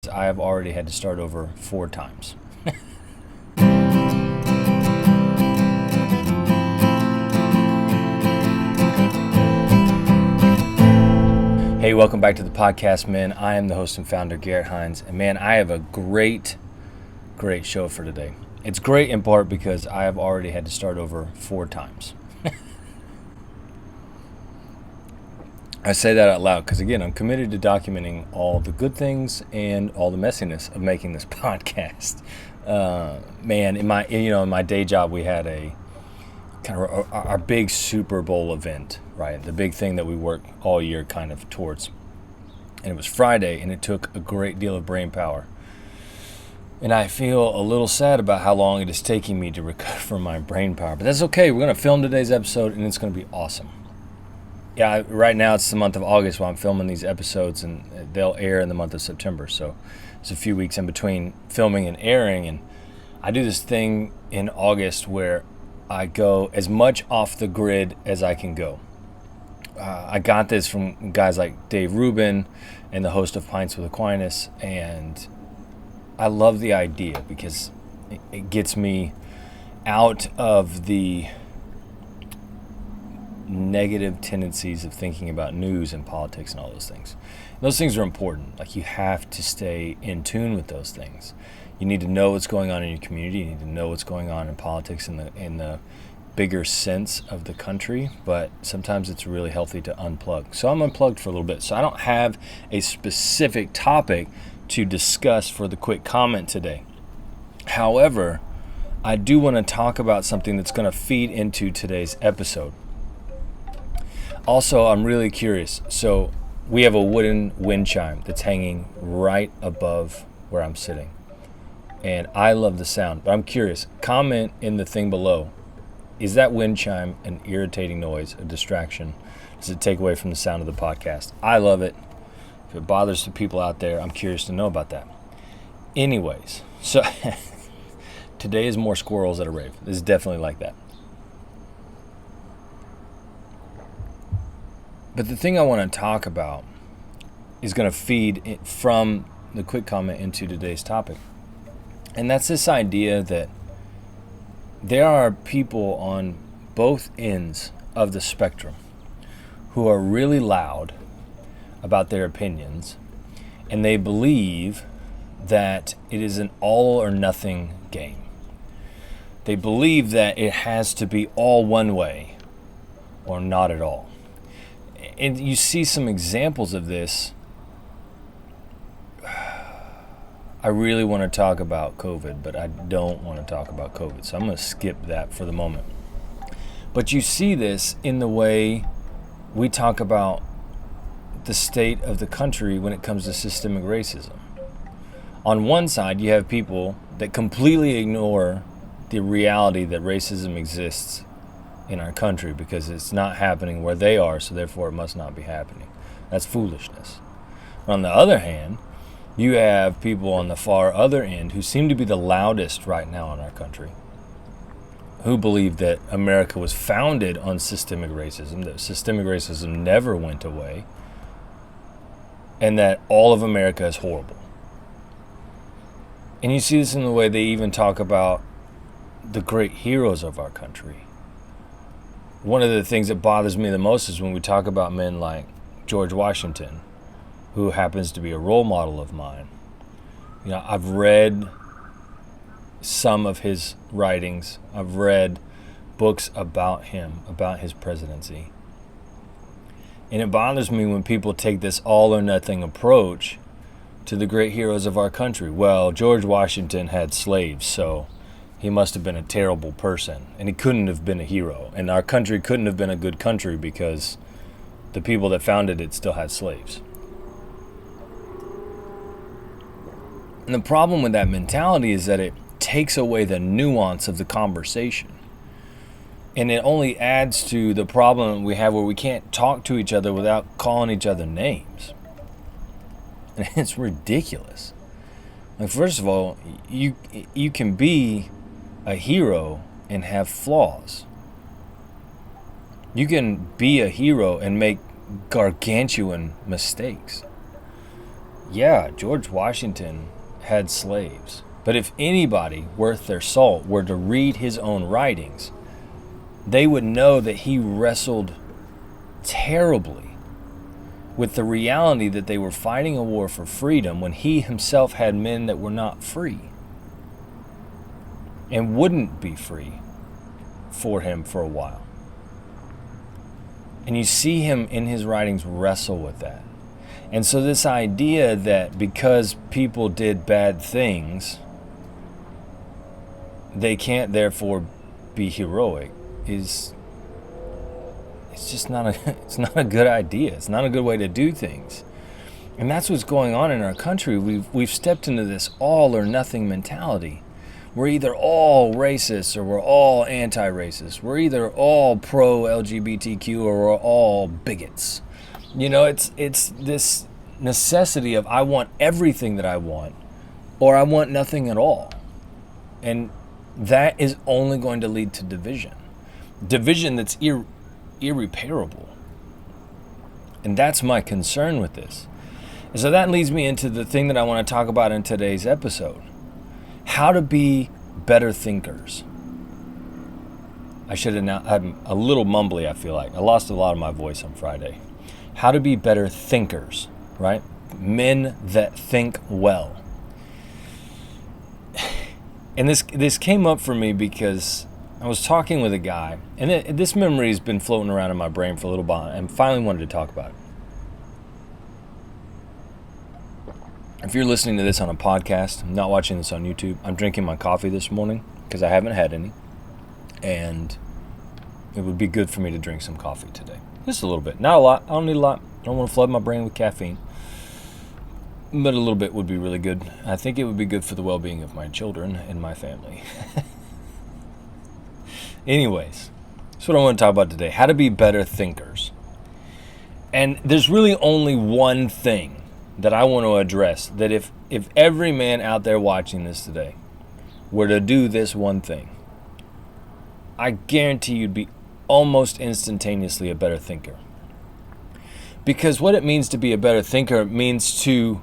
I have already had to start over 4 times. Hey, welcome back to the podcast, man. I am the host and founder, Garrett Hines. And man, I have a great show for today. It's great in part because I have already had to start over 4 times. I say that out loud because, again, I'm committed to documenting all the good things and all the messiness of making this podcast. Man, in my day job, we had a kind of our big Super Bowl event, right? The big thing that we work all year kind of towards. And it was Friday, and it took a great deal of brain power. And I feel a little sad about how long it is taking me to recover from my brain power. But that's okay. We're going to film today's episode, and it's going to be awesome. Yeah, right now it's the month of August while I'm filming these episodes, and they'll air in the month of September. So it's a few weeks in between filming and airing. And I do this thing in August where I go as much off the grid as I can go. I got this from guys like Dave Rubin and the host of Pints with Aquinas, and I love the idea because it gets me out of the negative tendencies of thinking about news and politics and all those things. Those things are important. Like, you have to stay in tune with those things. You need to know what's going on in your community. You need to know what's going on in politics in the bigger sense of the country, but sometimes it's really healthy to unplug. So I'm unplugged for a little bit. So I don't have a specific topic to discuss for the quick comment today. However, I do want to talk about something that's going to feed into today's episode. Also, I'm really curious. So we have a wooden wind chime that's hanging right above where I'm sitting. And I love the sound, but I'm curious. Comment in the thing below. Is that wind chime an irritating noise, a distraction? Does it take away from the sound of the podcast? I love it. If it bothers the people out there, I'm curious to know about that. Anyways, so today is more squirrels at a rave. This is definitely like that. But the thing I want to talk about is going to feed from the quick comment into today's topic. And that's this idea that there are people on both ends of the spectrum who are really loud about their opinions, and they believe that it is an all or nothing game. They believe that it has to be all one way or not at all. And you see some examples of this. I really want to talk about COVID, but I don't want to talk about COVID, so I'm going to skip that for the moment. But you see this in the way we talk about the state of the country when it comes to systemic racism. On one side, you have people that completely ignore the reality that racism exists in our country because it's not happening where they are, so therefore it must not be happening. That's foolishness. On the other hand, you have people on the far other end who seem to be the loudest right now in our country, who believe that America was founded on systemic racism, that systemic racism never went away, and that all of America is horrible. And you see this in the way they even talk about the great heroes of our country. One of the things that bothers me the most is when we talk about men like George Washington, who happens to be a role model of mine. You know, I've read some of his writings. I've read books about him, about his presidency. And it bothers me when people take this all or nothing approach to the great heroes of our country. Well, George Washington had slaves, so he must have been a terrible person, and he couldn't have been a hero. And our country couldn't have been a good country because the people that founded it still had slaves. And the problem with that mentality is that it takes away the nuance of the conversation. And it only adds to the problem we have where we can't talk to each other without calling each other names. And it's ridiculous. Like, first of all, you can be a hero and have flaws. You can be a hero and make gargantuan mistakes. yeah, George Washington had slaves. But if anybody worth their salt were to read his own writings, they would know that he wrestled terribly with the reality that they were fighting a war for freedom when he himself had men that were not free and wouldn't be free for him for a while. And you see him in his writings wrestle with that. And so this idea that because people did bad things, they can't therefore be heroic it's just not a good idea. It's not a good way to do things. And that's what's going on in our country. We've stepped into this all or nothing mentality. We're either all racist or we're all anti-racist. We're either all pro LGBTQ or we're all bigots. You know, it's this necessity of I want everything that I want or I want nothing at all. And that is only going to lead to division. Division that's irreparable. And that's my concern with this. And so that leads me into the thing that I want to talk about in today's episode. How to be better thinkers. I should have now, I'm a little mumbly, I feel like. I lost a lot of my voice on Friday. How to be better thinkers, right? Men that think well. And this came up for me because I was talking with a guy, and this memory has been floating around in my brain for a little while, and finally wanted to talk about it. If you're listening to this on a podcast, I'm not watching this on YouTube, I'm drinking my coffee this morning because I haven't had any, and it would be good for me to drink some coffee today. Just a little bit. Not a lot. I don't need a lot. I don't want to flood my brain with caffeine. But a little bit would be really good. I think it would be good for the well-being of my children and my family. Anyways, that's what I want to talk about today. How to be better thinkers. And there's really only one thing that I want to address. That if every man out there watching this today were to do this one thing, I guarantee you'd be almost instantaneously a better thinker. Because what it means to be a better thinker means to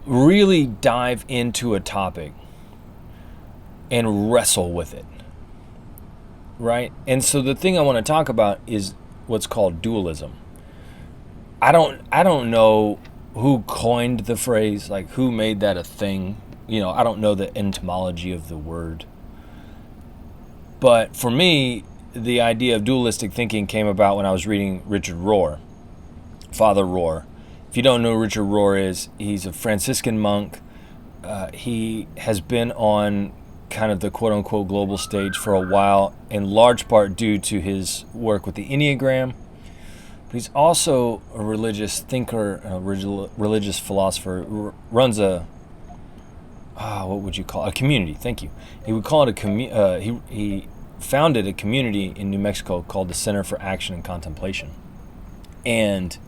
really dive into a topic and wrestle with it. Right? And so the thing I want to talk about is what's called dualism. I don't know who coined the phrase, like who made that a thing. You know, I don't know the etymology of the word. But for me, the idea of dualistic thinking came about when I was reading Richard Rohr, Father Rohr. If you don't know who Richard Rohr is, he's a Franciscan monk. He has been on kind of the quote-unquote global stage for a while, in large part due to his work with the Enneagram. But he's also a religious thinker, a religious philosopher, runs a, what would you call it? A community, thank you. He would call it he founded a community in New Mexico called the Center for Action and Contemplation. And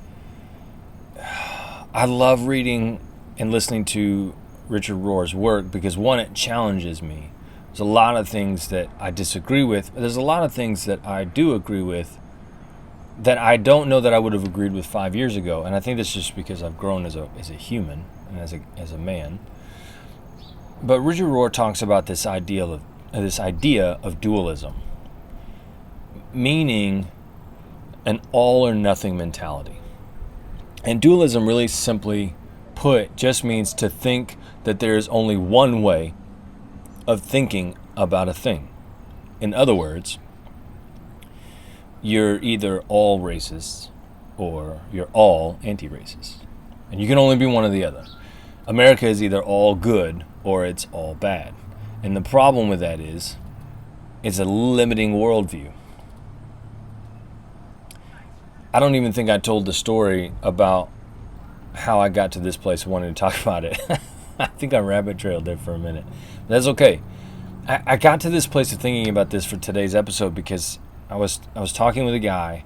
I love reading and listening to Richard Rohr's work because, one, it challenges me. There's a lot of things that I disagree with, but there's a lot of things that I do agree with that I don't know that I would have agreed with 5 years ago. And I think that's just because I've grown as a human and as a man. But Richard Rohr talks about this idea of dualism, meaning an all or nothing mentality. And dualism, really simply put, just means to think that there is only one way of thinking about a thing. In other words, you're either all racists or you're all anti-racist. And you can only be one or the other. America is either all good or it's all bad. And the problem with that is, it's a limiting worldview. I don't even think I told the story about how I got to this place wanting to talk about it. I think I rabbit trailed there for a minute. But that's okay. I got to this place of thinking about this for today's episode because I was talking with a guy,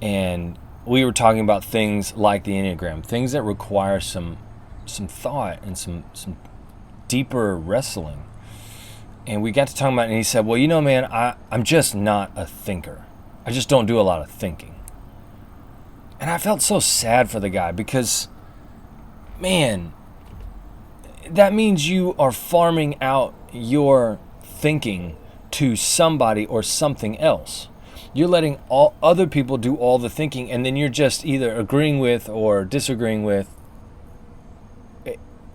and we were talking about things like the Enneagram, things that require some thought and some deeper wrestling. And we got to talking about it, and he said, well, you know, man, I'm just not a thinker. I just don't do a lot of thinking. And I felt so sad for the guy because man, that means you are farming out your thinking to somebody or something else. You're letting all other people do all the thinking, and then you're just either agreeing with or disagreeing with,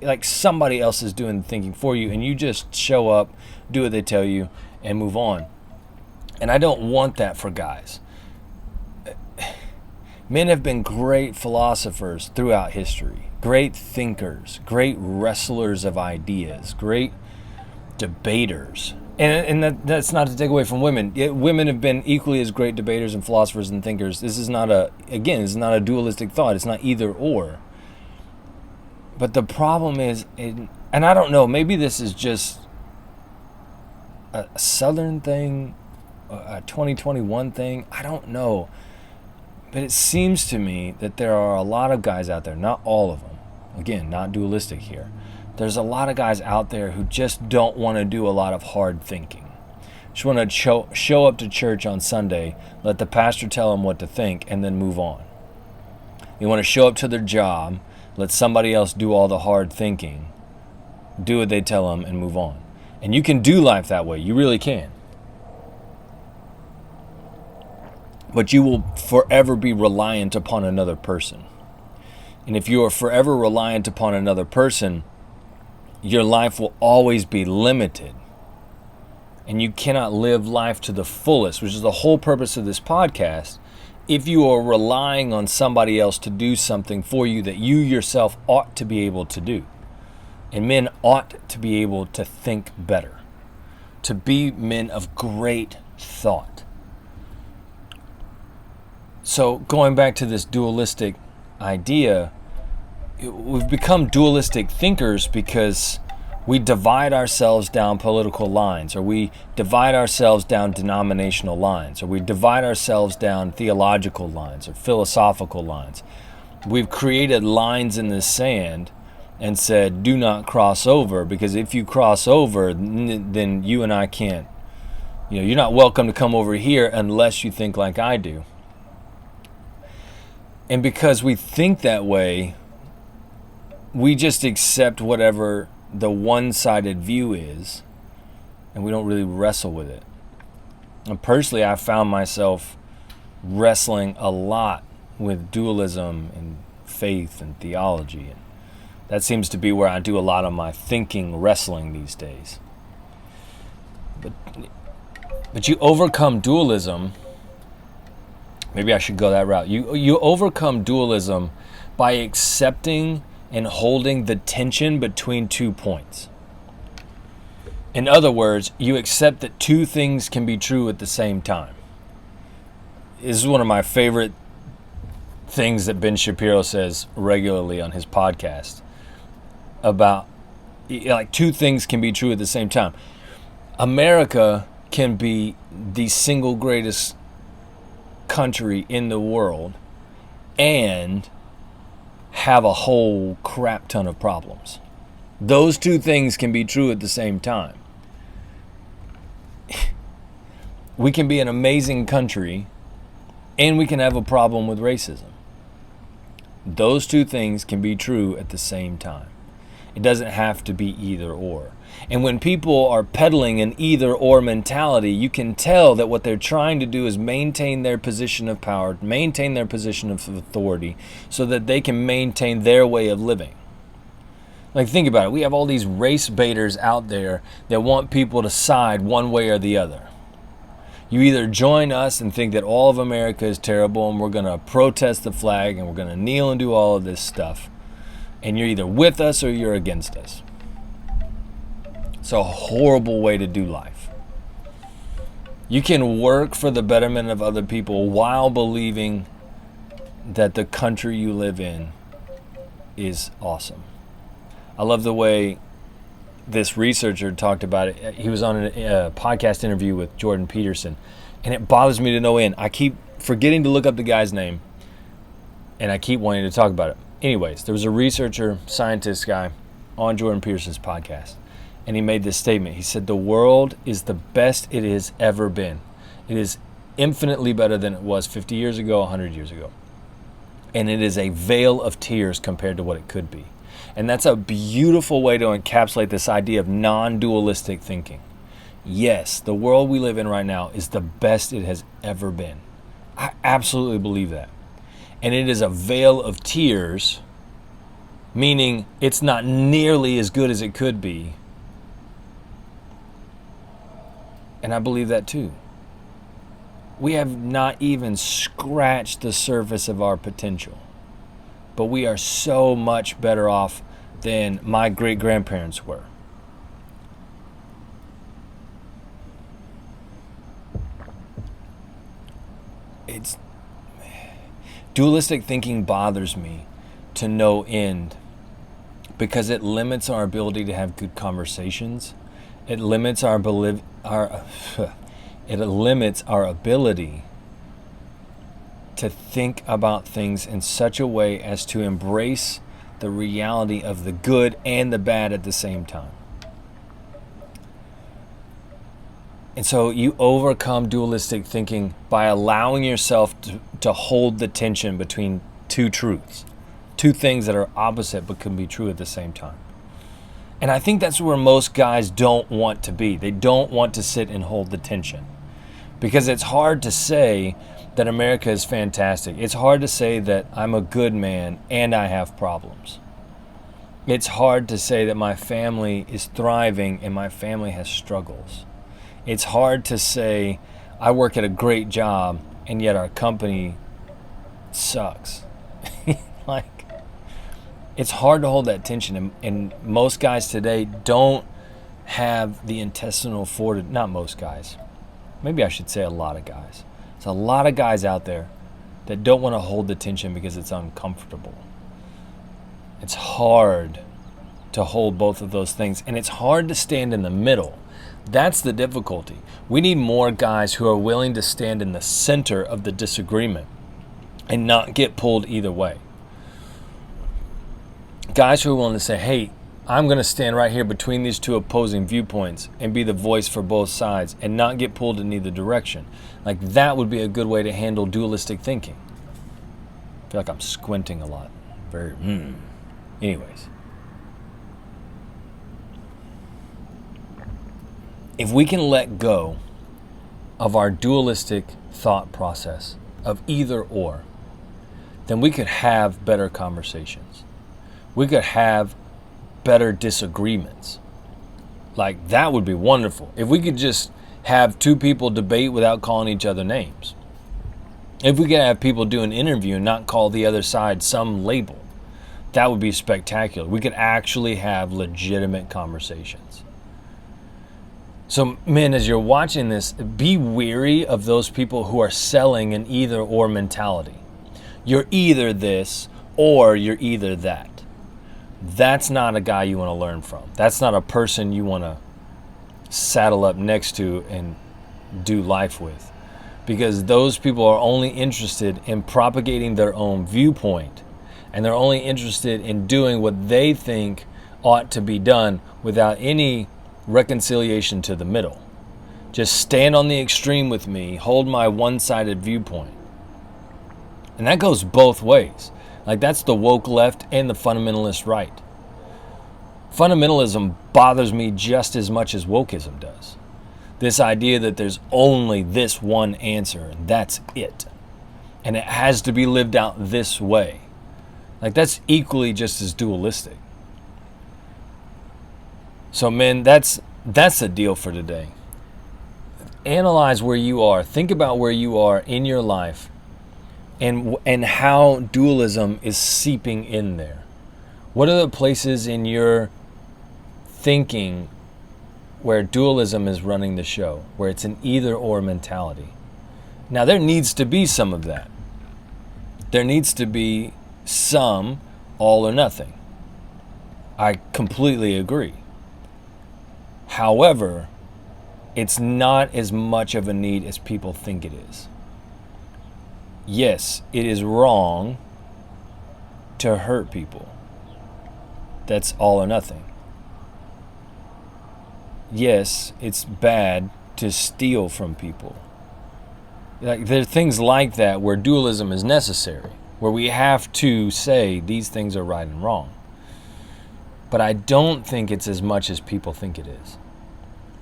like somebody else is doing the thinking for you, and you just show up, do what they tell you, and move on. And I don't want that for guys. Men have been great philosophers throughout history, great thinkers, great wrestlers of ideas, great debaters. And that's not to take away from women. Women have been equally as great debaters and philosophers and thinkers. This is not a dualistic thought. It's not either or. But the problem is, and I don't know, maybe this is just a Southern thing, a 2021 thing. I don't know. But it seems to me that there are a lot of guys out there, not all of them, again, not dualistic here. There's a lot of guys out there who just don't want to do a lot of hard thinking. Just want to show up to church on Sunday, let the pastor tell them what to think, and then move on. They want to show up to their job, let somebody else do all the hard thinking, do what they tell them, and move on. And you can do life that way. You really can. But you will forever be reliant upon another person. And if you are forever reliant upon another person, your life will always be limited. And you cannot live life to the fullest, which is the whole purpose of this podcast, if you are relying on somebody else to do something for you that you yourself ought to be able to do. And men ought to be able to think better, to be men of great thought. So going back to this dualistic idea, we've become dualistic thinkers because we divide ourselves down political lines, or we divide ourselves down denominational lines, or we divide ourselves down theological lines or philosophical lines. We've created lines in the sand and said, do not cross over, because if you cross over, then you and I can't. You're not welcome to come over here unless you think like I do. And because we think that way, we just accept whatever the one-sided view is, and we don't really wrestle with it. And personally, I found myself wrestling a lot with dualism and faith and theology. And that seems to be where I do a lot of my thinking wrestling these days. But you overcome dualism. Maybe I should go that route. You overcome dualism by accepting and holding the tension between 2 points. In other words, you accept that two things can be true at the same time. This is one of my favorite things that Ben Shapiro says regularly on his podcast about, like, two things can be true at the same time. America can be the single greatest country in the world and have a whole crap ton of problems. Those two things can be true at the same time. We can be an amazing country and we can have a problem with racism. Those two things can be true at the same time. It doesn't have to be either or. And when people are peddling an either or mentality, you can tell that what they're trying to do is maintain their position of power, maintain their position of authority, so that they can maintain their way of living. Like, think about it. We have all these race baiters out there that want people to side one way or the other. You either join us and think that all of America is terrible and we're going to protest the flag and we're going to kneel and do all of this stuff, and you're either with us or you're against us. It's a horrible way to do life. You can work for the betterment of other people while believing that the country you live in is awesome. I love the way this researcher talked about it. He was on a podcast interview with Jordan Peterson, and it bothers me to no end. I keep forgetting to look up the guy's name, and I keep wanting to talk about it. Anyways, there was a researcher, scientist guy on Jordan Peterson's podcast, and he made this statement. He said, the world is the best it has ever been. It is infinitely better than it was 50 years ago, 100 years ago. And it is a veil of tears compared to what it could be. And that's a beautiful way to encapsulate this idea of non-dualistic thinking. Yes, the world we live in right now is the best it has ever been. I absolutely believe that. And it is a vale of tears, meaning it's not nearly as good as it could be. And I believe that too. We have not even scratched the surface of our potential. But we are so much better off than my great-grandparents were. Dualistic thinking bothers me to no end because it limits our ability to have good conversations. It limits our ability to think about things in such a way as to embrace the reality of the good and the bad at the same time. And so you overcome dualistic thinking by allowing yourself to hold the tension between two truths, two things that are opposite but can be true at the same time. And I think that's where most guys don't want to be. They don't want to sit and hold the tension because it's hard to say that America is fantastic. It's hard to say that I'm a good man and I have problems. It's hard to say that my family is thriving and my family has struggles. It's hard to say I work at a great job and yet our company sucks. It's hard to hold that tension, and most guys today don't have the intestinal fortitude. Not most guys. Maybe I should say a lot of guys. There's a lot of guys out there that don't want to hold the tension because it's uncomfortable. It's hard to hold both of those things, and it's hard to stand in the middle. That's the difficulty. We need more guys who are willing to stand in the center of the disagreement and not get pulled either way. Guys who are willing to say, hey, I'm going to stand right here between these two opposing viewpoints and be the voice for both sides and not get pulled in either direction. Like, that would be a good way to handle dualistic thinking. I feel like I'm squinting a lot. Anyways. If we can let go of our dualistic thought process of either or, then we could have better conversations. We could have better disagreements. Like, that would be wonderful. If we could just have two people debate without calling each other names. If we could have people do an interview and not call the other side some label, that would be spectacular. We could actually have legitimate conversations. So, men, as you're watching this, be wary of those people who are selling an either or mentality. You're either this or you're either that. That's not a guy you want to learn from. That's not a person you want to saddle up next to and do life with. Because those people are only interested in propagating their own viewpoint. And they're only interested in doing what they think ought to be done without any reconciliation to the middle. Just stand on the extreme with me, hold my one-sided viewpoint. And that goes both ways. Like, that's the woke left and the fundamentalist right. Fundamentalism bothers me just as much as wokeism does. This idea that there's only this one answer and that's it. And it has to be lived out this way. Like, that's equally just as dualistic. So, men, that's the deal for today. Analyze where you are. Think about where you are in your life and how dualism is seeping in there. What are the places in your thinking where dualism is running the show, where it's an either-or mentality? Now, there needs to be some of that. There needs to be some all or nothing. I completely agree. However, it's not as much of a need as people think it is. Yes, it is wrong to hurt people. That's all or nothing. Yes, it's bad to steal from people. Like, there are things like that where dualism is necessary, where we have to say these things are right and wrong. But I don't think it's as much as people think it is.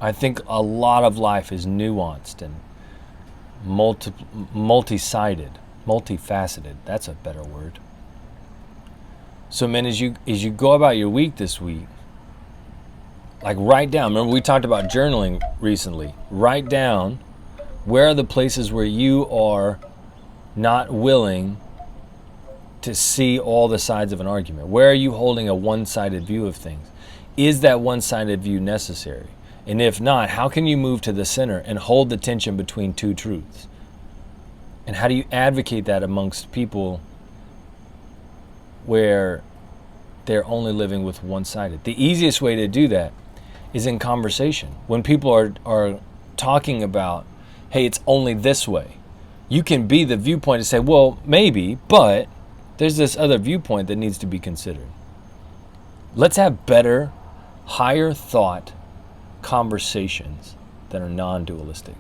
I think a lot of life is nuanced and multi-sided, multifaceted. That's a better word. So, man, as you go about your week this week, like write down. Remember, we talked about journaling recently. Write down where are the places where you are not willing to see all the sides of an argument. Where are you holding a one-sided view of things? Is that one-sided view necessary? And if not, how can you move to the center and hold the tension between two truths? And how do you advocate that amongst people where they're only living with one-sided? The easiest way to do that is in conversation. When people are talking about, hey, it's only this way, you can be the viewpoint to say, well, maybe, but there's this other viewpoint that needs to be considered. Let's have better, higher thought conversations that are non-dualistic.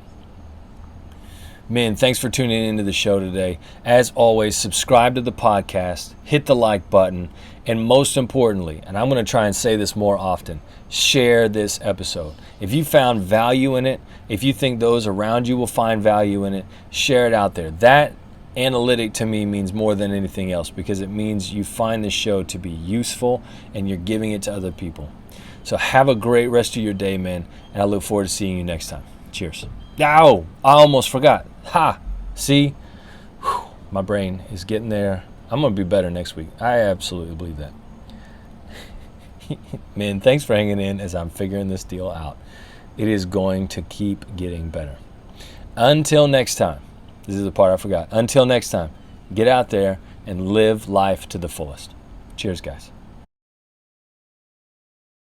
Man, thanks for tuning into the show today. As always, subscribe to the podcast, hit the like button, and most importantly, and I'm going to try and say this more often, share this episode. If you found value in it, if you think those around you will find value in it, share it out there. That analytic to me means more than anything else, because it means you find the show to be useful and you're giving it to other people. So have a great rest of your day, man, and I look forward to seeing you next time. Cheers. Ow! I almost forgot. Ha! See? Whew, my brain is getting there. I'm going to be better next week. I absolutely believe that. Man, thanks for hanging in as I'm figuring this deal out. It is going to keep getting better. Until next time. This is the part I forgot. Until next time, get out there and live life to the fullest. Cheers, guys.